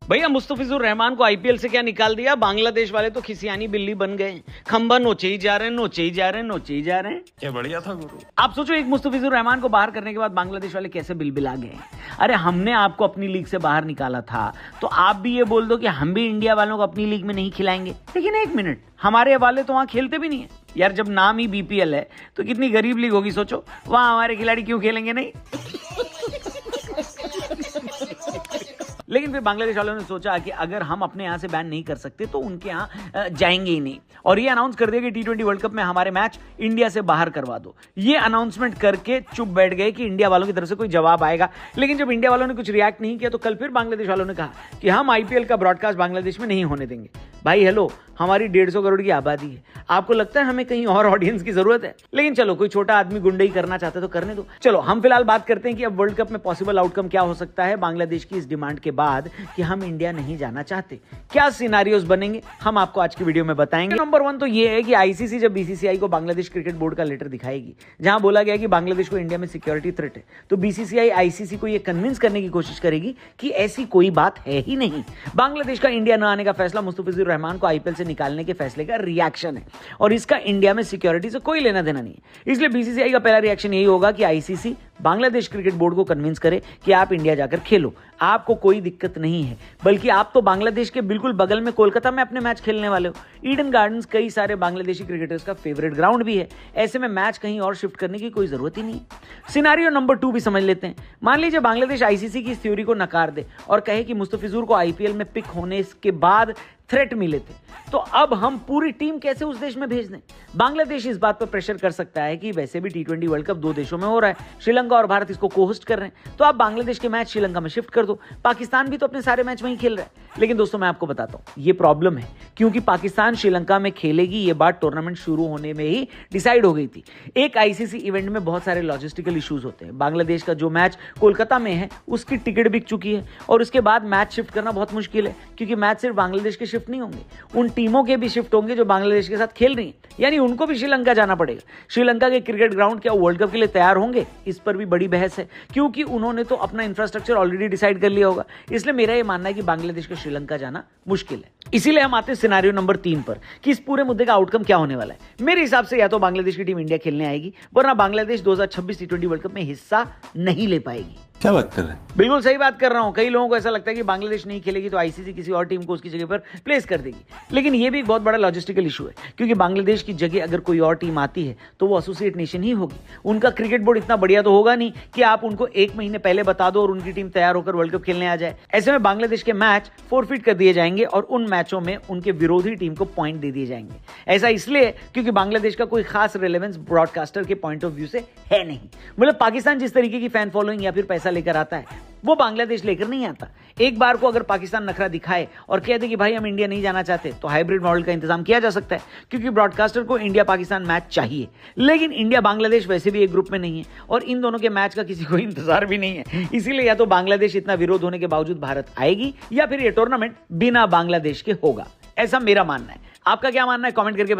भैया मुस्तफिजुर रहमान को आईपीएल से क्या निकाल दिया? बांग्लादेश वाले तो खिसियानी बिल्ली बन गए, खंबा नोचे ही जा रहे हैं, नोचे ही जा रहे हैं, नोचे ही जा रहे हैं। क्या बढ़िया था गुरु। आप सोचो एक मुस्तफिजुर रहमान को बाहर करने के बाद बांग्लादेश वाले कैसे बिलबिला गए। अरे हमने आपको अपनी लीग से बाहर निकाला था, तो आप भी ये बोल दो कि हम भी इंडिया वालों को अपनी लीग में नहीं खिलाएंगे। लेकिन एक मिनट, हमारे वाले तो वहां खेलते भी नहीं है यार। जब नाम ही बीपीएल है तो कितनी गरीब लीग होगी सोचो, वहां हमारे खिलाड़ी क्यों खेलेंगे नहीं। लेकिन फिर बांग्लादेश वालों ने सोचा कि अगर हम अपने यहां से बैन नहीं कर सकते तो उनके यहां जाएंगे ही नहीं, और ये अनाउंस कर दिया कि टी20 वर्ल्ड कप में हमारे मैच इंडिया से बाहर करवा दो। ये अनाउंसमेंट करके चुप बैठ गए कि इंडिया वालों की तरफ से कोई जवाब आएगा। लेकिन जब इंडिया वालों ने कुछ रिएक्ट नहीं किया तो कल फिर बांग्लादेश वालों ने कहा कि हम आईपीएल का ब्रॉडकास्ट बांग्लादेश में नहीं होने देंगे। भाई हेलो, हमारी 150 करोड़ की आबादी है, आपको लगता है हमें कहीं और ऑडियंस की जरूरत है? लेकिन चलो, कोई छोटा आदमी गुंडई करना चाहता है तो करने दो। चलो हम फिलहाल बात करते हैं कि अब वर्ल्ड कप में पॉसिबल आउटकम क्या हो सकता है बांग्लादेश की इस डिमांड के बाद कि हम इंडिया नहीं जाना चाहते। क्या सिनारियोज बनेंगे हम आपको आज की वीडियो में बताएंगे। नंबर 1 तो ये है कि आईसीसी जब बीसीसीआई को बांग्लादेश क्रिकेट बोर्ड का लेटर दिखाएगी जहां बोला गया कि बांग्लादेश को इंडिया में सिक्योरिटी थ्रेट है, तो बीसीसीआई आईसीसी को यह कन्विंस करने की कोशिश करेगी कि ऐसी कोई बात है ही नहीं। बांग्लादेश का इंडिया न आने का फैसला मुस्तफिजुर रहमान को आईपीएल से निकालने के फैसले का रिएक्शन है, और इसका इंडिया में सिक्योरिटी से कोई लेना देना नहीं है। इसलिए बीसीसीआई का पहला रिएक्शन यही होगा कि आईसीसी बांग्लादेश क्रिकेट बोर्ड को कन्विंस करे कि आप इंडिया जाकर खेलो, आपको कोई दिक्कत नहीं है। बल्कि आप तो बांग्लादेश के बिल्कुल बगल में कोलकाता में अपने मैच खेलने वाले हो। ईडन गार्डन्स कई सारे बांग्लादेशी क्रिकेटर्स का फेवरेट ग्राउंड भी है, ऐसे में मैच कहीं और शिफ्ट करने की कोई जरूरत ही नहीं है। सिनारियो नंबर 2 भी समझ लेते हैं। मान लीजिए बांग्लादेश आईसीसी की इस थ्योरी को नकार दे और कहे कि मुस्तफिजुर को आईपीएल में पिक होने के बाद थ्रेट मिले थे, तो अब हम पूरी टीम कैसे उस देश में भेज दें? बांग्लादेश इस बात पर प्रेशर कर सकता है कि वैसे भी टी20 वर्ल्ड कप 2 देशों में हो रहा है, श्रीलंका और भारत इसको को-होस्ट कर रहे हैं, तो आप बांग्लादेश के मैच श्रीलंका में शिफ्ट कर दो। पाकिस्तान भी तो अपने सारे मैच वहीं खेल रहा है। लेकिन दोस्तों मैं आपको बताता हूं, ये प्रॉब्लम है, क्योंकि पाकिस्तान श्रीलंका में खेलेगी ये बात टूर्नामेंट शुरू होने में ही डिसाइड हो गई थी। एक आईसीसी इवेंट में बहुत सारे लॉजिस्टिकल इश्यूज होते हैं। बांग्लादेश का जो मैच कोलकाता में है उसकी टिकट बिक चुकी है, और उसके बाद मैच शिफ्ट करना बहुत मुश्किल है, क्योंकि मैच सिर्फ बांग्लादेश के शिफ्ट नहीं होंगे, उन टीमों के भी शिफ्ट होंगे जो बांग्लादेश के साथ खेल रही हैं, यानी उनको भी श्रीलंका जाना पड़ेगा। श्रीलंका के क्रिकेट ग्राउंड क्या वर्ल्ड कप के लिए तैयार होंगे? इस पर भी बड़ी बहस है, क्योंकि उन्होंने तो अपना इंफ्रास्ट्रक्चर ऑलरेडी डिसाइड कर लिया होगा। इसलिए मेरा यह मानना है कि बांग्लादेश को श्रीलंका जाना मुश्किल है। इसीलिए हम आते हैं सिनारियो नंबर 3 पर कि इस पूरे मुद्दे का आउटकम क्या होने वाला है। मेरे हिसाब से या तो बांग्लादेश की टीम इंडिया खेलने आएगी, वरना बांग्लादेश 2026 टी20 वर्ल्ड कप में हिस्सा नहीं ले पाएगी। क्या बात कर रहे हैं? बिल्कुल सही बात कर रहा हूं। कई लोगों को ऐसा लगता है कि बांग्लादेश नहीं खेलेगी तो आईसीसी किसी और टीम को उसकी जगह पर प्लेस कर देगी, लेकिन यह भी एक बहुत बड़ा लॉजिस्टिकल इशू है, क्योंकि बांग्लादेश की जगह अगर कोई और टीम आती है तो वो एसोसिएट नेशन ही होगी। उनका क्रिकेट बोर्ड इतना बढ़िया तो होगा नहीं कि आप उनको 1 महीने पहले बता दो और उनकी टीम तैयार होकर वर्ल्ड कप खेलने आ जाए। ऐसे में बांग्लादेश के मैच फोरफिट कर दिए जाएंगे और उन मैचों में उनके विरोधी टीम को पॉइंट दे दिए जाएंगे। ऐसा इसलिए क्योंकि बांग्लादेश का कोई खास रिलेवेंस ब्रॉडकास्टर के पॉइंट ऑफ व्यू से है नहीं। मतलब पाकिस्तान जिस तरीके की फैन फॉलोइंग या फिर पैसा लेकर आता है, वो बांग्लादेश लेकर नहीं आता। एक बार को अगर पाकिस्तान नखरा दिखाए और कह दे कि भाई हम इंडिया नहीं जाना चाहते, तो हाइब्रिड मॉडल का इंतजाम किया जा सकता है, क्योंकि ब्रॉडकास्टर को इंडिया पाकिस्तान मैच चाहिए। लेकिन इंडिया बांग्लादेश वैसे भी एक ग्रुप में नहीं है और इन दोनों के मैच का किसी को इंतजार भी नहीं है। इसीलिए या तो बांग्लादेश इतना विरोध होने के बावजूद भारत आएगी, या फिर यह टूर्नामेंट बिना बांग्लादेश के होगा। ऐसा मेरा मानना है। आपका क्या मानना है? कमेंट करके